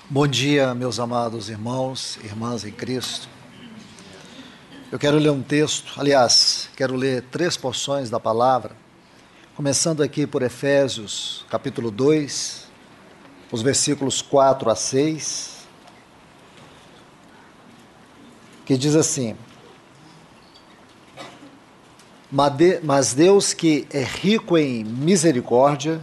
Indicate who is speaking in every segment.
Speaker 1: Bom dia, meus amados irmãos e irmãs em Cristo. Eu quero ler um texto, aliás, quero ler 3 porções da palavra, começando aqui por Efésios, capítulo 2, os versículos 4 a 6, que diz assim: Mas Deus, que é rico em misericórdia,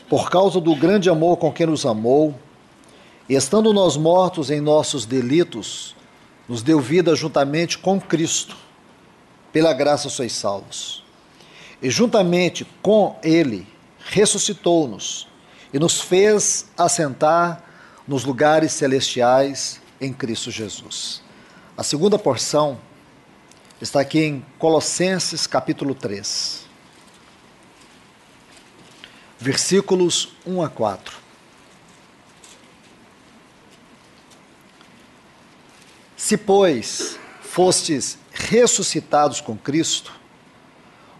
Speaker 1: por causa do grande amor com que nos amou, e estando nós mortos em nossos delitos, nos deu vida juntamente com Cristo. Pela graça sois salvos. E juntamente com Ele ressuscitou-nos e nos fez assentar nos lugares celestiais em Cristo Jesus. A segunda porção está aqui em Colossenses capítulo 3. Versículos 1 a 4. Se, pois, fostes ressuscitados com Cristo,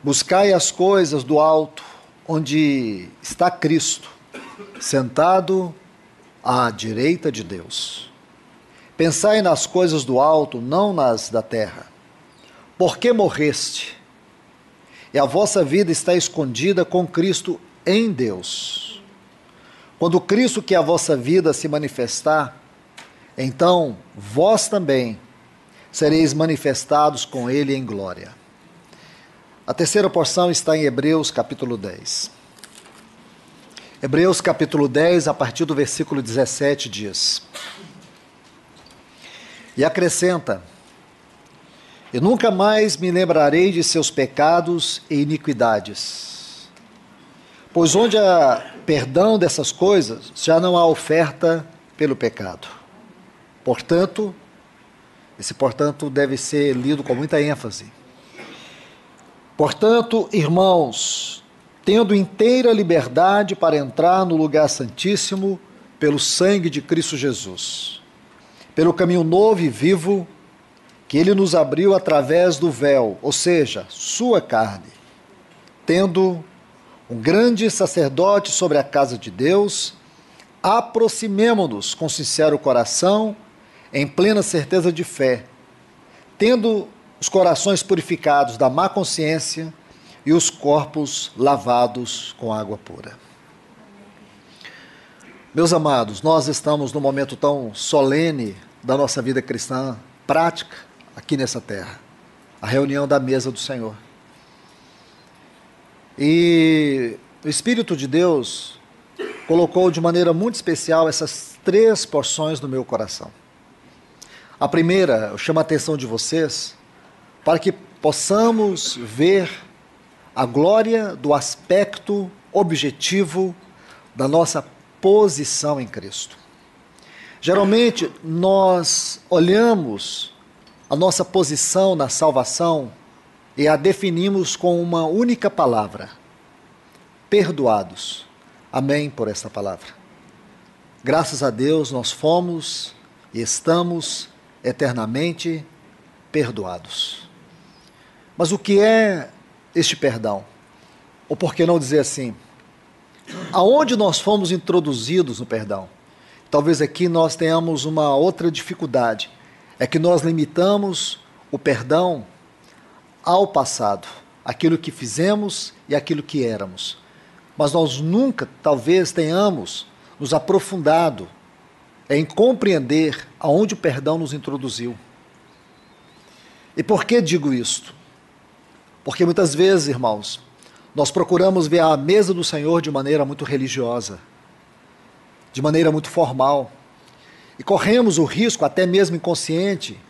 Speaker 1: buscai as coisas do alto, onde está Cristo, sentado à direita de Deus. Pensai nas coisas do alto, não nas da terra. Porque morreste, e a vossa vida está escondida com Cristo em Deus. Quando Cristo, que é a vossa vida, se manifestar, então vós também sereis manifestados com Ele em glória. A terceira porção está em Hebreus capítulo 10. Hebreus capítulo 10, a partir do versículo 17, diz: E acrescenta: E nunca mais me lembrarei de seus pecados e iniquidades. Pois onde há perdão dessas coisas, já não há oferta pelo pecado. Portanto, esse portanto deve ser lido com muita ênfase. Portanto, irmãos, tendo inteira liberdade para entrar no lugar santíssimo pelo sangue de Cristo Jesus, pelo caminho novo e vivo que Ele nos abriu através do véu, ou seja, sua carne, tendo um grande sacerdote sobre a casa de Deus, aproximemo-nos com sincero coração, em plena certeza de fé, tendo os corações purificados da má consciência e os corpos lavados com água pura. Meus amados, nós estamos num momento tão solene da nossa vida cristã prática aqui nessa terra, a reunião da mesa do Senhor. E o Espírito de Deus colocou de maneira muito especial essas 3 porções no meu coração. A primeira, eu chamo a atenção de vocês para que possamos ver a glória do aspecto objetivo da nossa posição em Cristo. Geralmente, nós olhamos a nossa posição na salvação e a definimos com uma única palavra: perdoados. Amém por essa palavra. Graças a Deus nós fomos e estamos eternamente perdoados. Mas o que é este perdão? Ou por que não dizer assim? Aonde nós fomos introduzidos no perdão? Talvez aqui nós tenhamos uma outra dificuldade. É que nós limitamos o perdão ao passado, aquilo que fizemos e aquilo que éramos. Mas nós nunca, talvez, tenhamos nos aprofundado em compreender aonde o perdão nos introduziu. E por que digo isto? Porque muitas vezes, irmãos, nós procuramos ver a mesa do Senhor de maneira muito religiosa, de maneira muito formal, e corremos o risco, até mesmo inconsciente,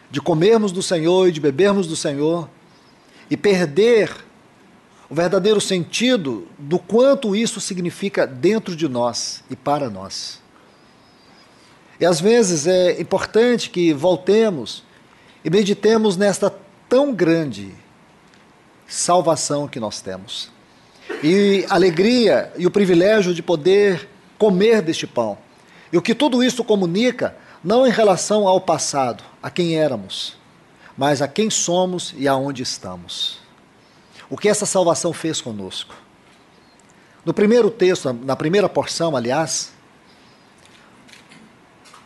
Speaker 1: de comermos do Senhor e de bebermos do Senhor, e perder o verdadeiro sentido do quanto isso significa dentro de nós e para nós. E às vezes é importante que voltemos e meditemos nesta tão grande salvação que nós temos. E a alegria e o privilégio de poder comer deste pão. E o que tudo isso comunica, não em relação ao passado, a quem éramos, mas a quem somos e aonde estamos. O que essa salvação fez conosco? No primeiro texto, na primeira porção, aliás,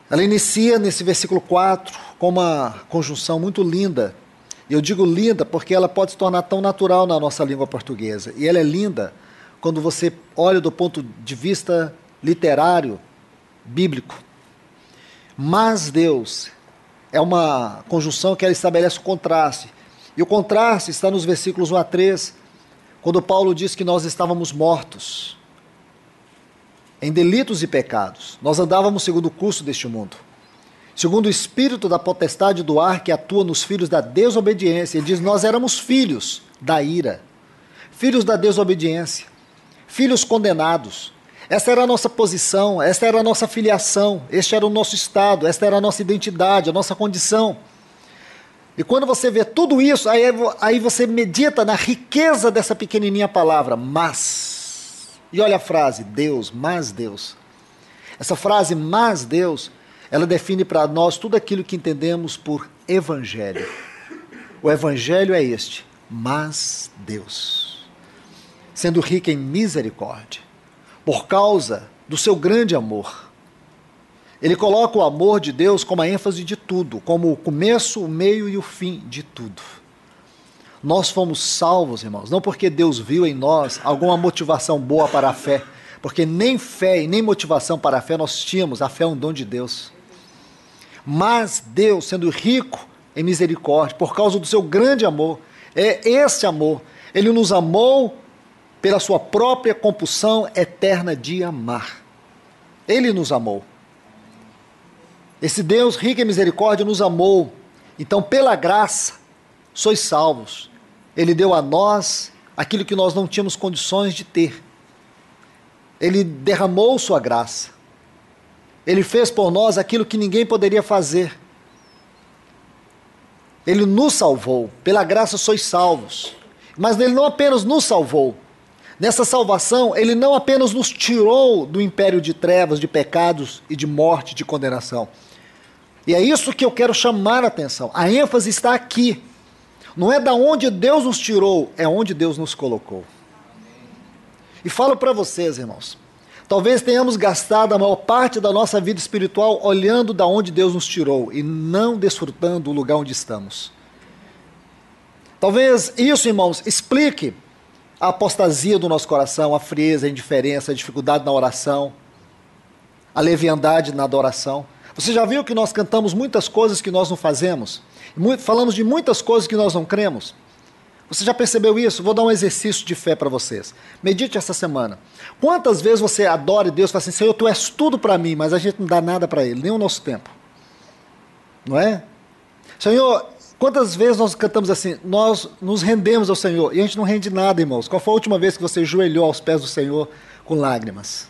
Speaker 1: ela inicia nesse versículo 4 com uma conjunção muito linda. E eu digo linda porque ela pode se tornar tão natural na nossa língua portuguesa. E ela é linda quando você olha do ponto de vista literário, bíblico. Mas Deus é uma conjunção que ela estabelece o contraste. E o contraste está nos versículos 1 a 3, quando Paulo diz que nós estávamos mortos em delitos e pecados. Nós andávamos segundo o curso deste mundo, segundo o espírito da potestade do ar que atua nos filhos da desobediência. Ele diz: nós éramos filhos da ira, filhos da desobediência, filhos condenados. Esta era a nossa posição, esta era a nossa filiação, este era o nosso estado, esta era a nossa identidade, a nossa condição. E quando você vê tudo isso, aí você medita na riqueza dessa pequenininha palavra, mas. E olha a frase, Deus, mas Deus. Essa frase, mas Deus, ela define para nós tudo aquilo que entendemos por evangelho. O evangelho é este, mas Deus, sendo rico em misericórdia, por causa do seu grande amor. Ele coloca o amor de Deus como a ênfase de tudo, como o começo, o meio e o fim de tudo. Nós fomos salvos, irmãos, não porque Deus viu em nós alguma motivação boa para a fé, porque nem fé e nem motivação para a fé nós tínhamos, a fé é um dom de Deus. Mas Deus, sendo rico em misericórdia, por causa do seu grande amor, é esse amor, Ele nos amou pela sua própria compulsão eterna de amar. Ele nos amou. Esse Deus rico em misericórdia nos amou. Então, pela graça, sois salvos. Ele deu a nós aquilo que nós não tínhamos condições de ter. Ele derramou sua graça. Ele fez por nós aquilo que ninguém poderia fazer. Ele nos salvou. Pela graça sois salvos. Mas Ele não apenas nos salvou. Nessa salvação, Ele não apenas nos tirou do império de trevas, de pecados e de morte, de condenação. E é isso que eu quero chamar a atenção. A ênfase está aqui. Não é da onde Deus nos tirou, é onde Deus nos colocou. E falo para vocês, irmãos, talvez tenhamos gastado a maior parte da nossa vida espiritual olhando da onde Deus nos tirou e não desfrutando o lugar onde estamos. Talvez isso, irmãos, explique a apostasia do nosso coração, a frieza, a indiferença, a dificuldade na oração, a leviandade na adoração. Você já viu que nós cantamos muitas coisas que nós não fazemos? Falamos de muitas coisas que nós não cremos? Você já percebeu isso? Vou dar um exercício de fé para vocês. Medite essa semana. Quantas vezes você adora Deus e fala assim: Senhor, Tu és tudo para mim, mas a gente não dá nada para Ele, nem o nosso tempo. Não é? Senhor, quantas vezes nós cantamos assim: nós nos rendemos ao Senhor, e a gente não rende nada, irmãos. Qual foi a última vez que você ajoelhou aos pés do Senhor com lágrimas?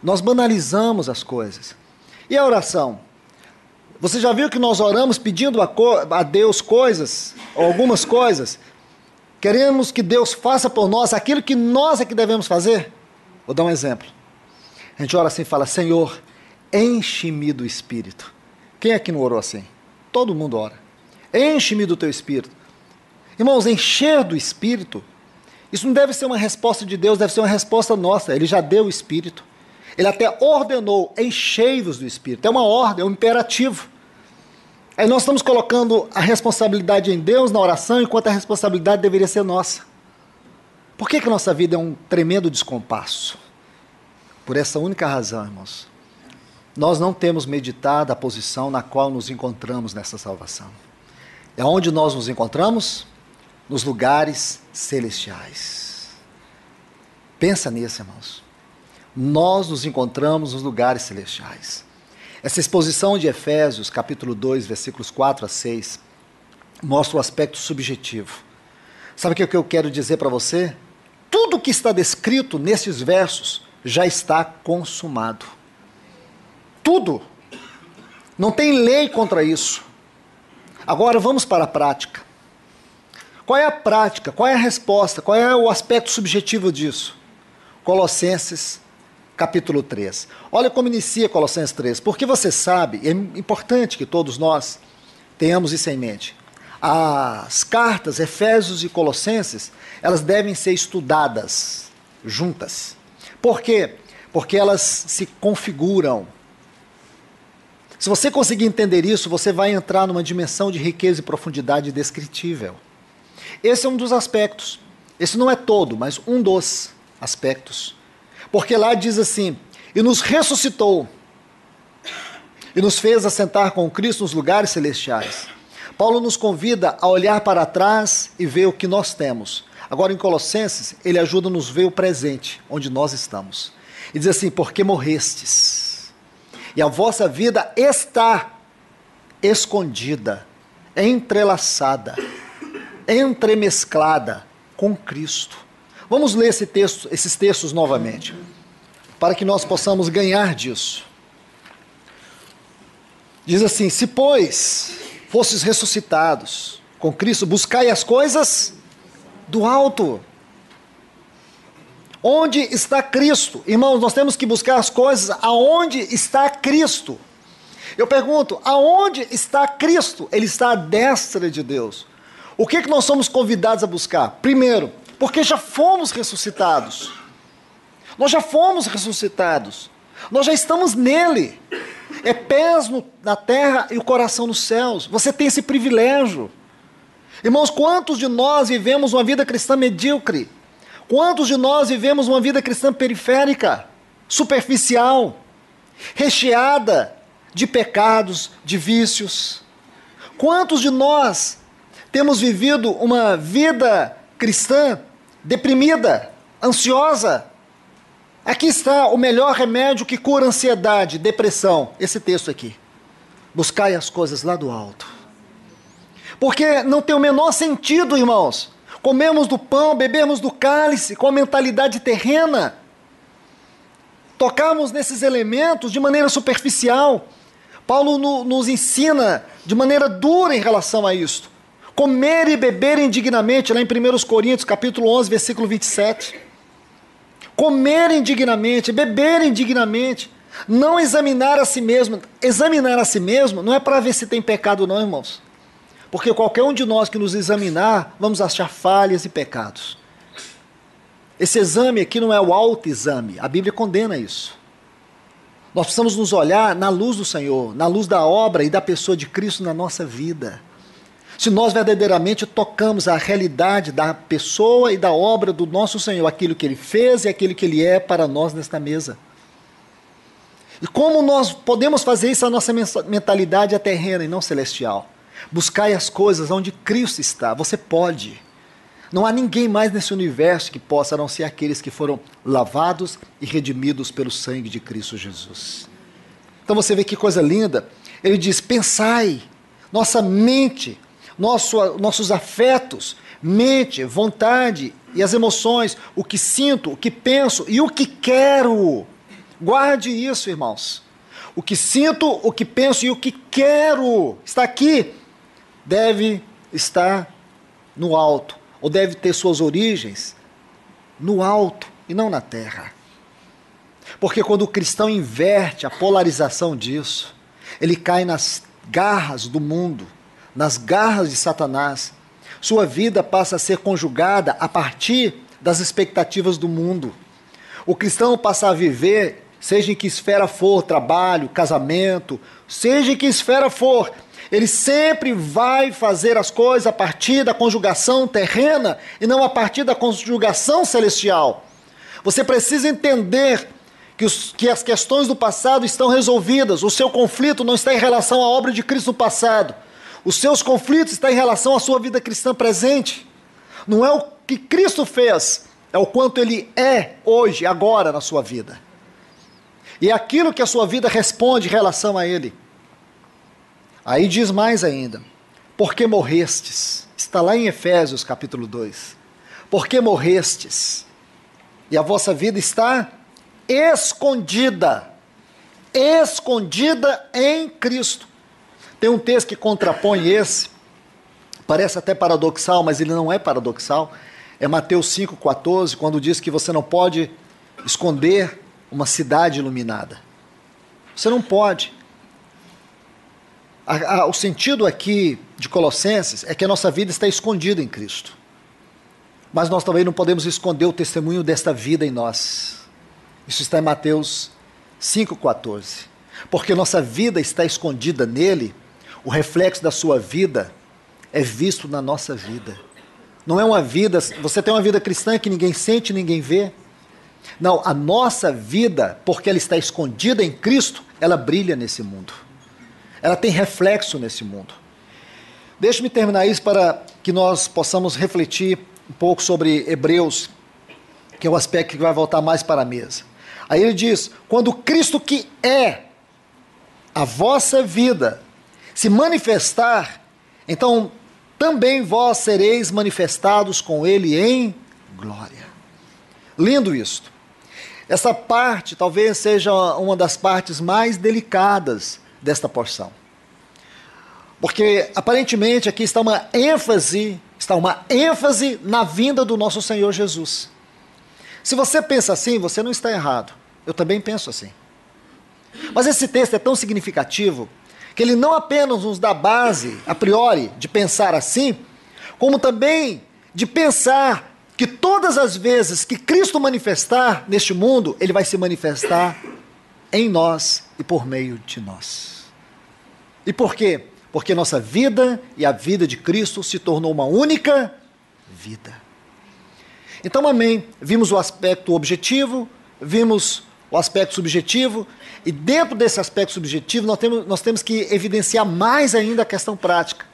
Speaker 1: Nós banalizamos as coisas. E a oração? Você já viu que nós oramos pedindo a Deus coisas, ou algumas coisas? Queremos que Deus faça por nós aquilo que nós é que devemos fazer? Vou dar um exemplo. A gente ora assim e fala: Senhor, enche-me do Espírito. Quem é que não orou assim? Todo mundo ora. Enche-me do Teu Espírito. Irmãos, encher do Espírito, isso não deve ser uma resposta de Deus, deve ser uma resposta nossa. Ele já deu o Espírito. Ele até ordenou: enchei-vos do Espírito. É uma ordem, é um imperativo. Aí nós estamos colocando a responsabilidade em Deus na oração, enquanto a responsabilidade deveria ser nossa. Por que nossa vida é um tremendo descompasso? Por essa única razão, irmãos. Nós não temos meditado a posição na qual nos encontramos nessa salvação. É onde nós nos encontramos? Nos lugares celestiais. Pensa nisso, irmãos. Nós nos encontramos nos lugares celestiais. Essa exposição de Efésios, capítulo 2, versículos 4 a 6, mostra o aspecto subjetivo. Sabe o que eu quero dizer para você? Tudo que está descrito nesses versos já está consumado. Tudo. Não tem lei contra isso. Agora vamos para a prática. Qual é a prática? Qual é a resposta? Qual é o aspecto subjetivo disso? Colossenses capítulo 3. Olha como inicia Colossenses 3, porque você sabe, é importante que todos nós tenhamos isso em mente. As cartas, Efésios e Colossenses, elas devem ser estudadas juntas. Por quê? Porque elas se configuram. Se você conseguir entender isso, você vai entrar numa dimensão de riqueza e profundidade indescritível. Esse é um dos aspectos. Esse não é todo, mas um dos aspectos. Porque lá diz assim: e nos ressuscitou, e nos fez assentar com Cristo nos lugares celestiais. Paulo nos convida a olhar para trás e ver o que nós temos. Agora em Colossenses, ele ajuda-nos a ver o presente, onde nós estamos. E diz assim: porque morrestes, e a vossa vida está escondida, entrelaçada, entremesclada com Cristo. Vamos ler esses textos novamente, para que nós possamos ganhar disso. Diz assim: se pois fostes ressuscitados com Cristo, buscai as coisas do alto, onde está Cristo. Irmãos, nós temos que buscar as coisas aonde está Cristo. Eu pergunto, aonde está Cristo? Ele está à destra de Deus. O que nós somos convidados a buscar? Primeiro, porque já fomos ressuscitados. Nós já fomos ressuscitados. Nós já estamos nele. É pés na terra e o coração nos céus. Você tem esse privilégio. Irmãos, quantos de nós vivemos uma vida cristã medíocre? Quantos de nós vivemos uma vida cristã periférica, superficial, recheada de pecados, de vícios? Quantos de nós temos vivido uma vida cristã deprimida, ansiosa? Aqui está o melhor remédio que cura ansiedade, depressão. Esse texto aqui. Buscai as coisas lá do alto. Porque não tem o menor sentido, irmãos, comemos do pão, bebemos do cálice com a mentalidade terrena, tocarmos nesses elementos de maneira superficial. Paulo nos ensina de maneira dura em relação a isto. Comer e beber indignamente, lá em 1 Coríntios, capítulo 11, versículo 27. Comer indignamente, beber indignamente, não examinar a si mesmo. Examinar a si mesmo não é para ver se tem pecado não, irmãos. Porque qualquer um de nós que nos examinar, vamos achar falhas e pecados. Esse exame aqui não é o autoexame, a Bíblia condena isso. Nós precisamos nos olhar na luz do Senhor, na luz da obra e da pessoa de Cristo na nossa vida. Se nós verdadeiramente tocamos a realidade da pessoa e da obra do nosso Senhor, aquilo que Ele fez e aquilo que Ele é para nós nesta mesa. E como nós podemos fazer isso? A nossa mentalidade é terrena e não celestial. Buscai as coisas onde Cristo está. Você pode. Não há ninguém mais nesse universo que possa, a não ser aqueles que foram lavados e redimidos pelo sangue de Cristo Jesus. Então você vê que coisa linda. Ele diz: pensai, nossa mente, nossos afetos, mente, vontade e as emoções, o que sinto, o que penso e o que quero. Guarde isso, irmãos. O que sinto, o que penso e o que quero está aqui. Deve estar no alto, ou deve ter suas origens no alto e não na terra. Porque quando o cristão inverte a polarização disso, ele cai nas garras do mundo, nas garras de Satanás. Sua vida passa a ser conjugada a partir das expectativas do mundo. O cristão passa a viver, seja em que esfera for, trabalho, casamento, seja em que esfera for, ele sempre vai fazer as coisas a partir da conjugação terrena e não a partir da conjugação celestial. Você precisa entender que as questões do passado estão resolvidas. O seu conflito não está em relação à obra de Cristo no passado. Os seus conflitos estão em relação à sua vida cristã presente. Não é o que Cristo fez, é o quanto Ele é hoje, agora na sua vida. E é aquilo que a sua vida responde em relação a Ele. Aí diz mais ainda: porque morrestes. Está lá em Efésios capítulo 2. Porque morrestes, e a vossa vida está escondida em Cristo. Tem um texto que contrapõe esse, parece até paradoxal, mas ele não é paradoxal. É Mateus 5,14, quando diz que você não pode esconder uma cidade iluminada. Você não pode. O sentido aqui de Colossenses é que a nossa vida está escondida em Cristo. Mas nós também não podemos esconder o testemunho desta vida em nós. Isso está em Mateus 5,14. Porque nossa vida está escondida nele, o reflexo da sua vida é visto na nossa vida. Não é uma vida, você tem uma vida cristã que ninguém sente, ninguém vê. Não, a nossa vida, porque ela está escondida em Cristo, ela brilha nesse mundo. Ela tem reflexo nesse mundo. Deixe-me terminar isso para que nós possamos refletir um pouco sobre Hebreus, que é o aspecto que vai voltar mais para a mesa. Aí ele diz, quando Cristo que é a vossa vida se manifestar, então também vós sereis manifestados com ele em glória. Lindo isto. Essa parte talvez seja uma das partes mais delicadas desta porção. Porque aparentemente aqui está uma ênfase na vinda do nosso Senhor Jesus. Se você pensa assim, você não está errado. Eu também penso assim. Mas esse texto é tão significativo que ele não apenas nos dá base, a priori, de pensar assim, como também de pensar que todas as vezes que Cristo manifestar neste mundo, ele vai se manifestar em nós e por meio de nós. E por quê? Porque nossa vida e a vida de Cristo se tornou uma única vida. Então, amém, vimos o aspecto objetivo, vimos o aspecto subjetivo, e dentro desse aspecto subjetivo nós temos que evidenciar mais ainda a questão prática.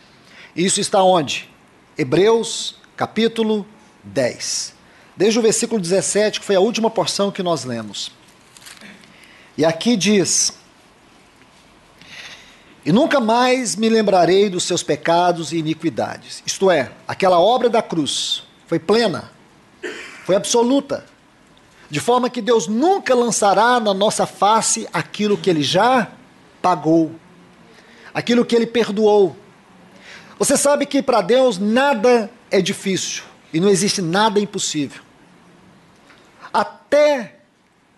Speaker 1: E isso está onde? Hebreus, capítulo 10. Desde o versículo 17, que foi a última porção que nós lemos. E aqui diz: e nunca mais me lembrarei dos seus pecados e iniquidades. Isto é, aquela obra da cruz foi plena, foi absoluta, de forma que Deus nunca lançará na nossa face aquilo que Ele já pagou, aquilo que Ele perdoou. Você sabe que para Deus nada é difícil e não existe nada impossível. Até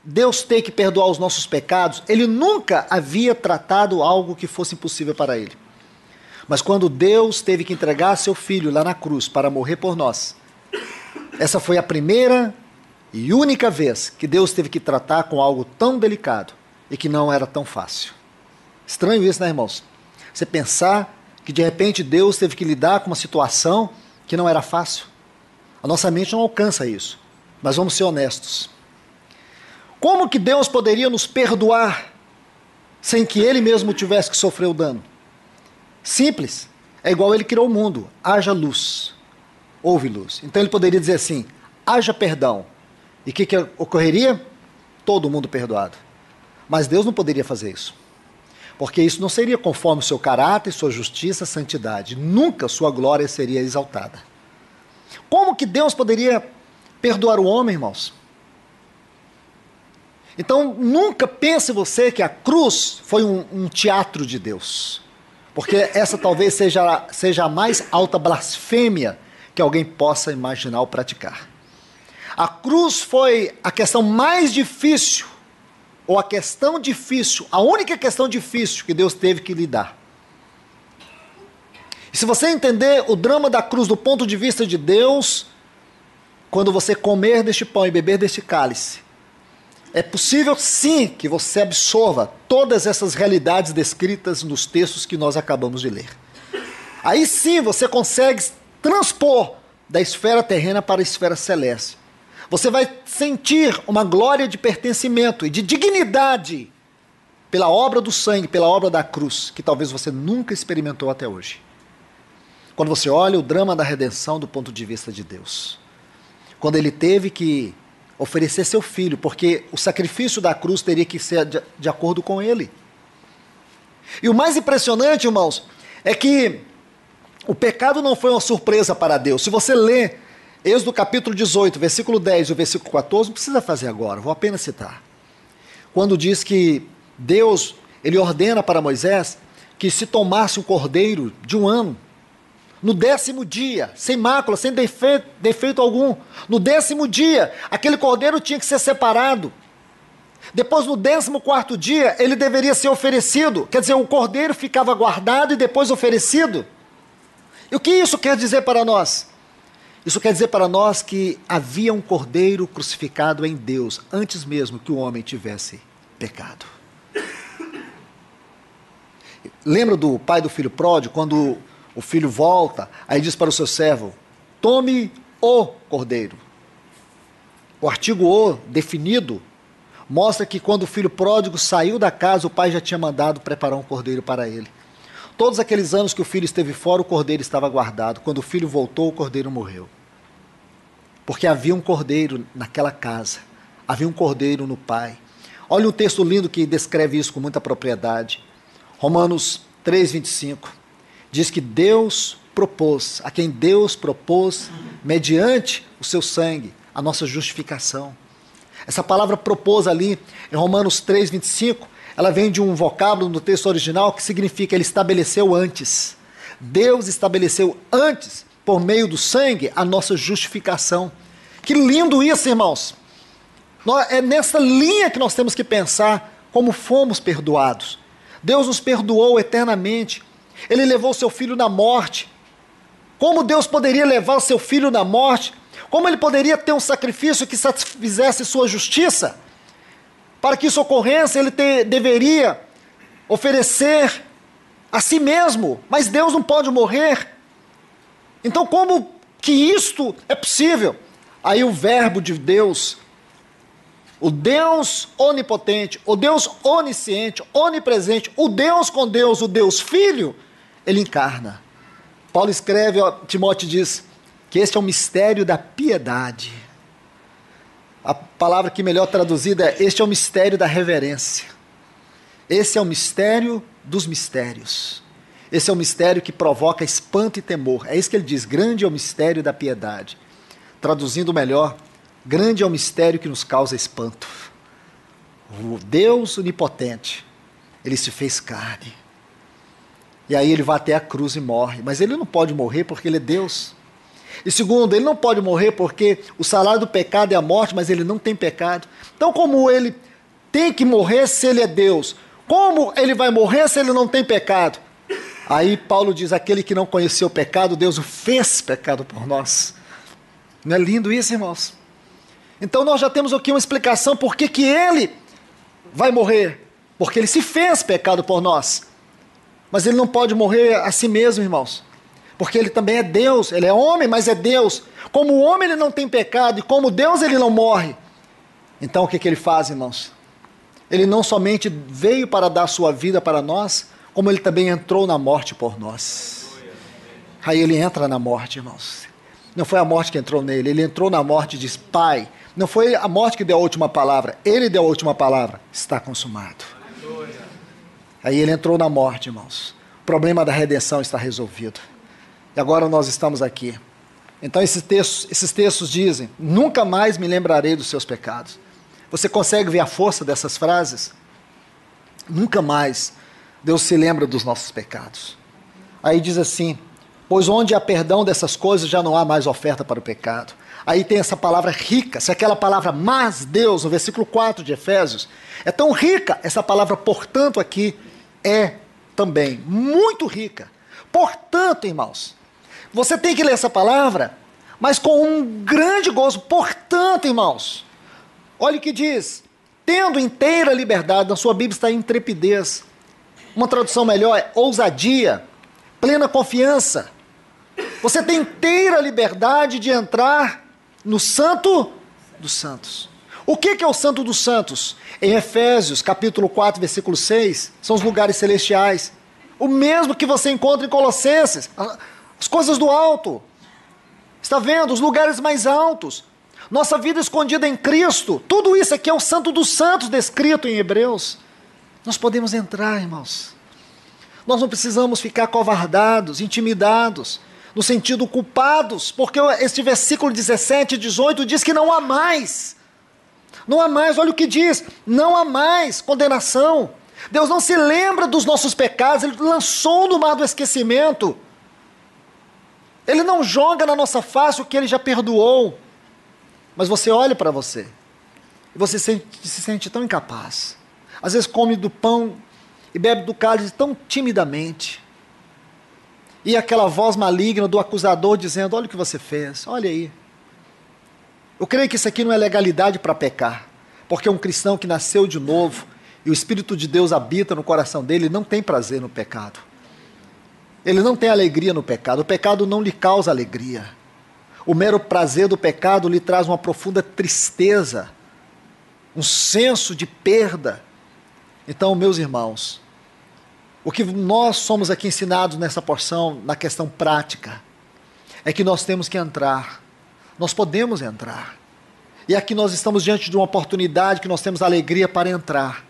Speaker 1: Deus ter que perdoar os nossos pecados, Ele nunca havia tratado algo que fosse impossível para Ele. Mas quando Deus teve que entregar seu Filho lá na cruz para morrer por nós, essa foi a primeira e única vez que Deus teve que tratar com algo tão delicado e que não era tão fácil. Estranho isso, né, irmãos? Você pensar que de repente Deus teve que lidar com uma situação que não era fácil. A nossa mente não alcança isso. Mas vamos ser honestos. Como que Deus poderia nos perdoar sem que Ele mesmo tivesse que sofrer o dano? Simples. É igual Ele criou o mundo. Haja luz. Houve luz. Então Ele poderia dizer assim, haja perdão. E o que ocorreria? Todo mundo perdoado. Mas Deus não poderia fazer isso. Porque isso não seria conforme o seu caráter, sua justiça, santidade. Nunca sua glória seria exaltada. Como que Deus poderia perdoar o homem, irmãos? Então, nunca pense você que a cruz foi um teatro de Deus. Porque essa talvez seja a mais alta blasfêmia que alguém possa imaginar ou praticar. A cruz foi a questão mais difícil, ou a questão difícil, a única questão difícil que Deus teve que lidar. E se você entender o drama da cruz do ponto de vista de Deus, quando você comer deste pão e beber deste cálice, é possível sim que você absorva todas essas realidades descritas nos textos que nós acabamos de ler. Aí sim você consegue transpor da esfera terrena para a esfera celeste. Você vai sentir uma glória de pertencimento e de dignidade pela obra do sangue, pela obra da cruz, que talvez você nunca experimentou até hoje. Quando você olha o drama da redenção do ponto de vista de Deus. Quando Ele teve que oferecer seu filho, porque o sacrifício da cruz teria que ser de acordo com Ele. E o mais impressionante, irmãos, é que o pecado não foi uma surpresa para Deus. Se você ler Êxodo capítulo 18, versículo 10 e o versículo 14, não precisa fazer agora, vou apenas citar. Quando diz que Deus, Ele ordena para Moisés que se tomasse um cordeiro de 1 ano, no 10º dia, sem mácula, sem defeito algum, no 10º dia, aquele cordeiro tinha que ser separado. Depois, no 14º dia, ele deveria ser oferecido. Quer dizer, o cordeiro ficava guardado e depois oferecido. E o que isso quer dizer para nós? Isso quer dizer para nós que havia um cordeiro crucificado em Deus, antes mesmo que o homem tivesse pecado. Lembra do pai do filho pródigo, quando o filho volta, aí diz para o seu servo, tome o cordeiro. O artigo o, definido, mostra que quando o filho pródigo saiu da casa, o pai já tinha mandado preparar um cordeiro para ele. Todos aqueles anos que o filho esteve fora, o cordeiro estava guardado. Quando o filho voltou, o cordeiro morreu. Porque havia um cordeiro naquela casa. Havia um cordeiro no pai. Olha um texto lindo que descreve isso com muita propriedade. Romanos 3:25. Diz que Deus propôs, a quem Deus propôs, mediante o seu sangue, a nossa justificação. Essa palavra propôs ali, em Romanos 3:25, ela vem de um vocábulo no texto original que significa ele estabeleceu antes. Deus estabeleceu antes, por meio do sangue, a nossa justificação. Que lindo isso, irmãos! É nessa linha que nós temos que pensar como fomos perdoados. Deus nos perdoou eternamente. Ele levou seu filho na morte. Como Deus poderia levar o seu filho na morte? Como ele poderia ter um sacrifício que satisfizesse sua justiça? Para que isso ocorresse, ele deveria oferecer a si mesmo, mas Deus não pode morrer. Então, como que isto é possível? Aí o verbo de Deus, o Deus onipotente, o Deus onisciente, onipresente, o Deus com Deus, o Deus Filho, ele encarna. Paulo escreve, Timóteo diz, que este é o mistério da piedade. A palavra que melhor traduzida é, este é o mistério da reverência. Esse é o mistério dos mistérios. Esse é o mistério que provoca espanto e temor. É isso que ele diz, grande é o mistério da piedade. Traduzindo melhor, grande é o mistério que nos causa espanto. O Deus onipotente, ele se fez carne. E aí ele vai até a cruz e morre. Mas ele não pode morrer porque ele é Deus. E segundo, ele não pode morrer porque o salário do pecado é a morte, mas ele não tem pecado. Então, como ele tem que morrer se ele é Deus? Como ele vai morrer se ele não tem pecado? Aí Paulo diz, aquele que não conheceu o pecado, Deus o fez pecado por nós. Não é lindo isso, irmãos? Então nós já temos aqui uma explicação por que ele vai morrer. Porque ele se fez pecado por nós. Mas ele não pode morrer a si mesmo, irmãos. Porque ele também é Deus, ele é homem, mas é Deus. Como o homem ele não tem pecado e como Deus ele não morre. Então o que ele faz, irmãos? Ele não somente veio para dar sua vida para nós, como ele também entrou na morte por nós. Aí ele entra na morte, irmãos. Não foi a morte que entrou nele, ele entrou na morte e diz, Pai. Não foi a morte que deu a última palavra, ele deu a última palavra. Está consumado. Aí ele entrou na morte, irmãos. O problema da redenção está resolvido. E agora nós estamos aqui. Então esses textos dizem, nunca mais me lembrarei dos seus pecados. Você consegue ver a força dessas frases? Nunca mais Deus se lembra dos nossos pecados. Aí diz assim, pois onde há perdão dessas coisas já não há mais oferta para o pecado. Aí tem essa palavra rica, se aquela palavra mas Deus, no versículo 4 de Efésios, é tão rica, essa palavra portanto aqui é também muito rica. Portanto, irmãos, você tem que ler essa palavra, mas com um grande gozo. Portanto, irmãos, olha o que diz, tendo inteira liberdade, na sua Bíblia está intrepidez, uma tradução melhor é ousadia, plena confiança. Você tem inteira liberdade de entrar no Santo dos Santos. O que é o Santo dos Santos? Em Efésios, capítulo 4, versículo 6, são os lugares celestiais. O mesmo que você encontra em Colossenses, as coisas do alto. Está vendo? Os lugares mais altos. Nossa vida escondida em Cristo. Tudo isso aqui é o Santo dos Santos descrito em Hebreus. Nós podemos entrar, irmãos. Nós não precisamos ficar covardados, intimidados, no sentido culpados, porque este versículo 17 e 18 diz que não há mais. Não há mais, olha o que diz, não há mais condenação. Deus não se lembra dos nossos pecados, Ele lançou no mar do esquecimento. Ele não joga na nossa face o que Ele já perdoou. Mas você olha para você, e você se sente tão incapaz. Às vezes come do pão e bebe do cálice tão timidamente. E aquela voz maligna do acusador dizendo: olha o que você fez, olha aí. Eu creio que isso aqui não é legalidade para pecar, porque um cristão que nasceu de novo e o Espírito de Deus habita no coração dele, não tem prazer no pecado. Ele não tem alegria no pecado. O pecado não lhe causa alegria. O mero prazer do pecado lhe traz uma profunda tristeza, um senso de perda. Então, meus irmãos, o que nós somos aqui ensinados nessa porção, na questão prática, é que nós temos que entrar. Nós podemos entrar. E aqui nós estamos diante de uma oportunidade que nós temos alegria para entrar.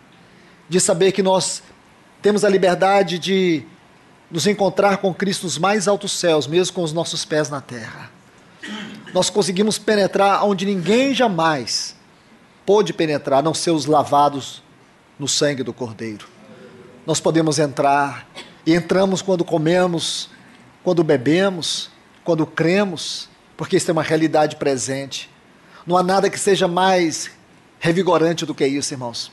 Speaker 1: De saber que nós temos a liberdade de nos encontrar com Cristo nos mais altos céus, mesmo com os nossos pés na terra. Nós conseguimos penetrar onde ninguém jamais pôde penetrar, a não ser os lavados no sangue do Cordeiro. Nós podemos entrar, e entramos quando comemos, quando bebemos, quando cremos, porque isso é uma realidade presente. Não há nada que seja mais revigorante do que isso, irmãos.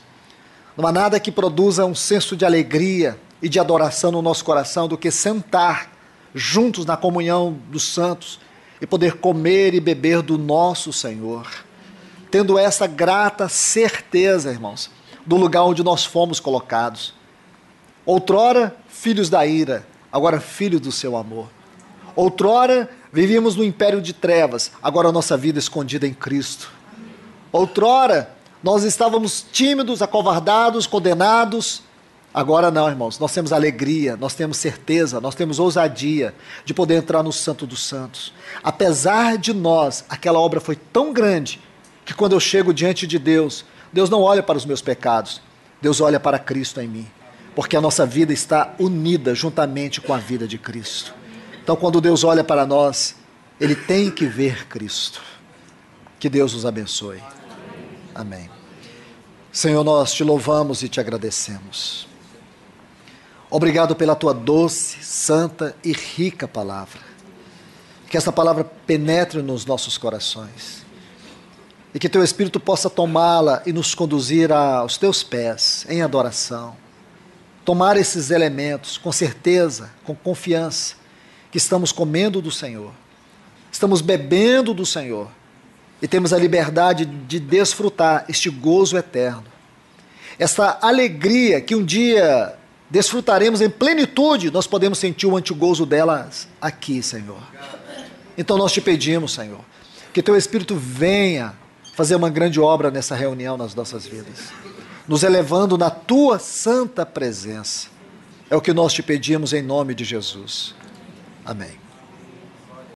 Speaker 1: Não há nada que produza um senso de alegria e de adoração no nosso coração do que sentar juntos na comunhão dos santos e poder comer e beber do nosso Senhor, tendo essa grata certeza, irmãos, do lugar onde nós fomos colocados. Outrora, filhos da ira, agora filhos do seu amor. Outrora, vivíamos no império de trevas, agora a nossa vida é escondida em Cristo. Outrora, nós estávamos tímidos, acovardados, condenados. Agora não, irmãos, nós temos alegria, nós temos certeza, nós temos ousadia de poder entrar no Santo dos Santos. Apesar de nós, aquela obra foi tão grande, que quando eu chego diante de Deus, Deus não olha para os meus pecados, Deus olha para Cristo em mim, porque a nossa vida está unida juntamente com a vida de Cristo. Então, quando Deus olha para nós, Ele tem que ver Cristo. Que Deus nos abençoe. Amém. Senhor, nós te louvamos e te agradecemos. Obrigado pela tua doce, santa e rica palavra. Que essa palavra penetre nos nossos corações. E que teu Espírito possa tomá-la e nos conduzir aos teus pés, em adoração. Tomar esses elementos com certeza, com confiança, que estamos comendo do Senhor. Estamos bebendo do Senhor. E temos a liberdade de desfrutar este gozo eterno. Essa alegria que um dia desfrutaremos em plenitude, nós podemos sentir o antigozo delas aqui, Senhor. Então nós te pedimos, Senhor, que teu Espírito venha fazer uma grande obra nessa reunião nas nossas vidas, nos elevando na tua santa presença. É o que nós te pedimos em nome de Jesus. Amém.